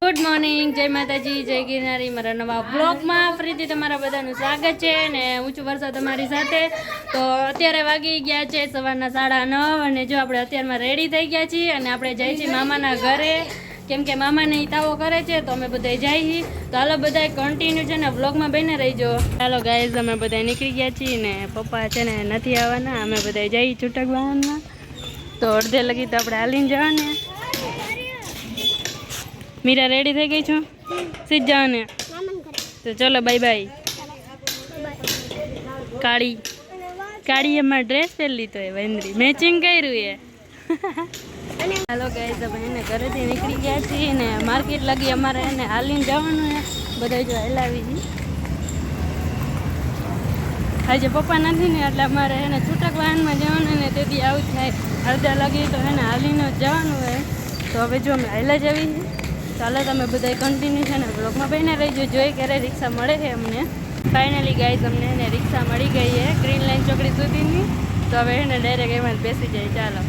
Good morning, જય માતાજી, જય ગિરનારી. મારા નવા બ્લોગમાં ફરીથી તમારા બધાનું સ્વાગત છે ને હું છું વર્ષા તમારી સાથે. તો અત્યારે વાગી ગયા છે સવારના 9:30 અને જો આપણે અત્યારમાં રેડી થઈ ગયા છીએ અને આપણે જઈએ છીએ મામાના ઘરે, કેમ કે મામાને તાવો કરે છે તો અમે બધા જઈએ. તો હાલો બધા કન્ટિન્યુ છે ને વ્લોગમાં બને રહીજો. ચાલો ગાઈઝ, અમે બધા નીકળી ગયા છીએ ને પપ્પા છે ને નથી આવવાના, અમે બધા જઈએ છૂટક વાહનમાં. તો અડધે લગી તો આપણે હાલીને જવાને. મીરા રેડી થઈ ગઈ છો? સીધ જવાને. તો ચલો બાય બાય. કાળી એમાં ડ્રેસ પહેરી લીધો એ વેન્દ્રી મેચિંગ કર્યું એ. હાલો ગાઈઝ, અમે એને ઘરેથી નીકળી ગયા છીએ ને માર્કેટ લગી અમારે એને હાલીને જવાનું ને બધા જો હલાવી છે. આજે પપ્પા નથી ને એટલે અમારે એને છૂટક વાહનમાં જવાનું ને તેથી આવું થાય. અડધા લાગી તો એને હાલીને જ જવાનું હોય. તો હવે જો અમે હાલા જ આવી. ચાલો તમે બધા કન્ટિન્યુ છે ને બ્લોગમાં બહીને રહીજો. જોઈ ક્યારે રિક્ષા મળે છે અમને. ફાઇનલી ગાઈઝ અમને એને રિક્ષા મળી ગઈ છે ગ્રીન લાઈન ચોકડી સુધીની. તો હવે એને ડાયરેક્ટ એમાં જ બેસી જાય. ચાલો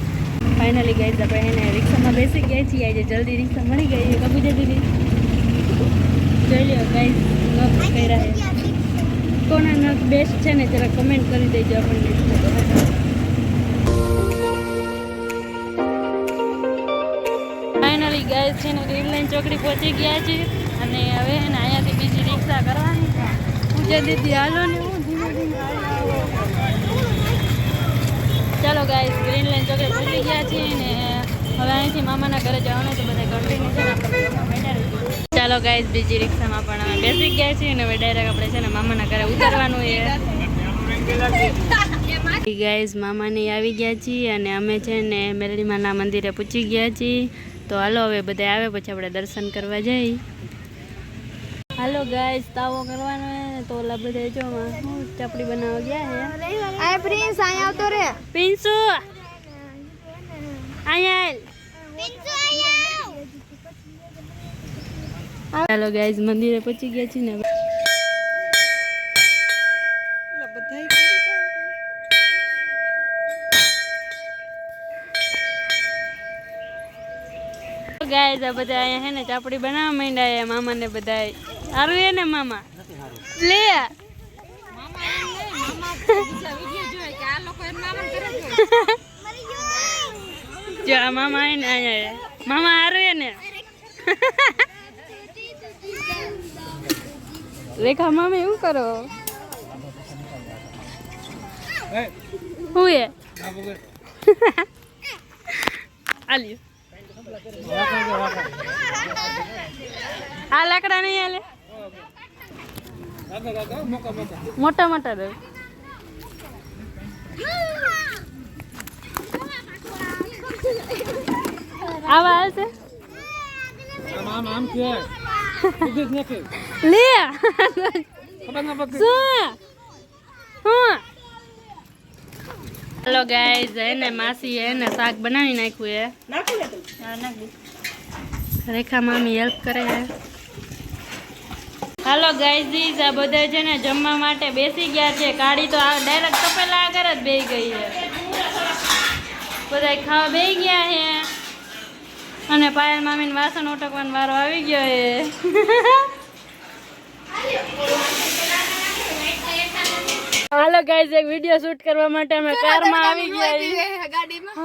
ફાઇનલી ગાઈઝ આપણે એને રિક્ષામાં બેસી ગયા છીએ. આજે જલ્દી રિક્ષા મળી ગઈ છે. કબૂજા દીદી જોઈ લ્યો ગાઈઝ, નખ કર્યા છે. કોના નખ બેસ્ટ છે ને જરા કમેન્ટ કરી દેજો આપણને. ફાઇનલી ગાઈઝ છે ને ગ્રીન લાઈન ચોકડી પહોંચી ગયા છે અને હવે એને અહીંયાથી બીજી રિક્ષા કરવાની છે. પૂજા દીદી હાલો ને, હું ધીમે ધીમે ચાલો ગાઈઝ ગ્રીન લાઈન ચોકડી પહોંચી ગયા છીએ ને હવે અહીંથી મામાના ઘરે જવાનું તો બધા કન્ટિન્યુ છે ને આપણે બેઠા રહીશું. ચાલો ગાઈઝ બીજી રિક્ષામાં પણ અમે બેસી ગયા છીએ ને હવે ડાયરેક્ટ આપણે છે ને મામાના ઘરે ઉતરવાનું છે. ગાઈઝ મામાની આવી ગયા છીએ અને અમે છે ને મેરડીમાના મંદિરે પૂછી ગયા છીએ. તો હાલો હવે બધા આવે પછી આપણે દર્શન કરવા જઈએ. હાલો ગાઈઝ, તાવો કરવાનો હે તો ઓલા બધા જો હું ચપડી બનાવવા ગયા હે. આ પ્રિન્સ આયા આવતો રે. પિન્સુ આયા. પિન્સુ આયા. હાલો ગાઈઝ મંદિરે પહોંચી ગયા છીએ ને ગાઈઝ આ બધા અહીંયા હે ને ચાપડી બનાવવા માંડ્યા મામા ને બધા. સારું હે ને મામા? લે જો આ મામા હે ને અહીંયા મામા સારું હે ને? રેખા મામી શું કરો? શું હે આલ્યું આ લાકડા નહીં હાલે, મોટા મોટા દે. આવા હાલશે લે હેલો ગાઈઝ, એને માસી એને શાક બનાવી નાખ્યું હે. રેખા મામી હેલ્પ કરે છે. હાલો ગાઈઝ, આ બધા છે ને જમવા માટે બેસી ગયા છે. કાળી તો ડાયરેક્ટ તપેલા આગળ જ બેસી ગઈ છે. બધા ખાવા બેસી ગયા છે અને પાયલ મામીને વાસણ ઉટકવાનો વારો આવી ગયો છે. હાલો ગાઈઝ, એક વિડિયો શૂટ કરવા માટે અમે કારમાં આવી ગયા છીએ. ગાડીમાં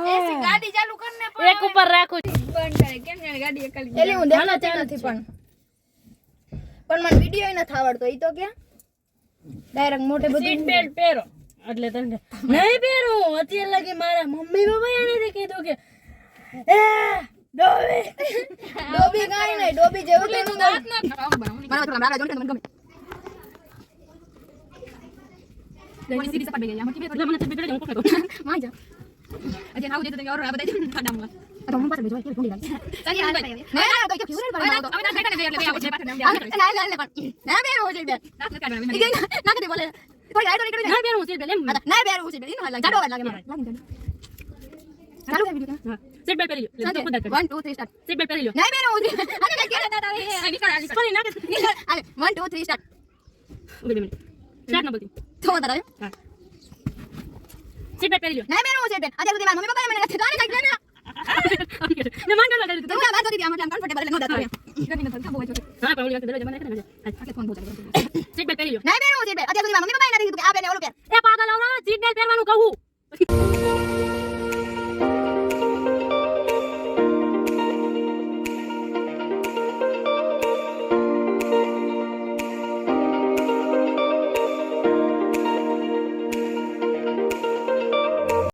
ગાડી ચાલુ કરને પણ એક ઉપર રાખું બંધ કરે. કેમ જાણે ગાડી એકલી એલી હું દેખાતી નથી પણ મને વિડિયો ય નથી આવડતો. ઈ તો કે ડાયરેક્ટ મોટે બધું સીટ બેલ્ટ પહેરો એટલે તને નહીં પહેરું. અત્યારે લાગે મારા મમ્મી પપ્પા એને કીધું કે એ ડોબી કાઈ નહીં. ડોબી જેવું તેનું દાંત ના મારા રાગા જોડે મને ગમે. કોની સીધી સપાટ ગઈ. આમાં કે મને ચપડી પહેરે હું કોક માં જા. અજે આવું દેતો તો ઓર આ બધા ખાડામાં તો હું પાસે જોઈ કે ભૂલી ગઈ. સારી આ ના તો કે ફ્યુરલ બનાવ તો હવે ના બેઠા ને એટલે આવો છે પાછળ ના પણ ના બેર હો જઈ બે ના કે બોલે કોઈ આઈડો નીકળી ના બેર હું છે બે એમ ના બેર હું છે બે ઇનો લાગે જાડો લાગે મારે લાગે ચાલુ કે વિડિયો હા સીટ બેલ્ટ પહેરી લો 1 2 3 સ્ટાર્ટ સીટ બેલ્ટ પહેરી લો ના બેર હું છે અરે ના કે દાદા એ નીકળ ના કે 1 2 3 સ્ટાર્ટ ઉભી મિનિટ સ્ટાર્ટ નંબર 3 તો દાદા હા સીટ બેલ્ટ પહેરી લો ના બેર હું છે બે આજે સુધી મારા મમ્મી પપ્પાએ મને નથી ગાડી કાઢી ને માન કરવા લાગ્યું તું વાત કરી દે આમાં કમ્ફર્ટેબલ ન દાતો ગરમી નથી બહુ જ હા પણ ઓલી વખતે દરવાજા મને છે ને આટલે ફોન બહુ ચાલે સીટ બેલ્ટ પહેરી લો નહીં બેનો સીટ બેલ્ટ અત્યાર સુધી મમ્મી પપ્પાએ નથી કીધું કે આ બેને ઓલું પહેર એ પાગલ આવરા સીટ બેલ્ટ પહેરવાનું કહું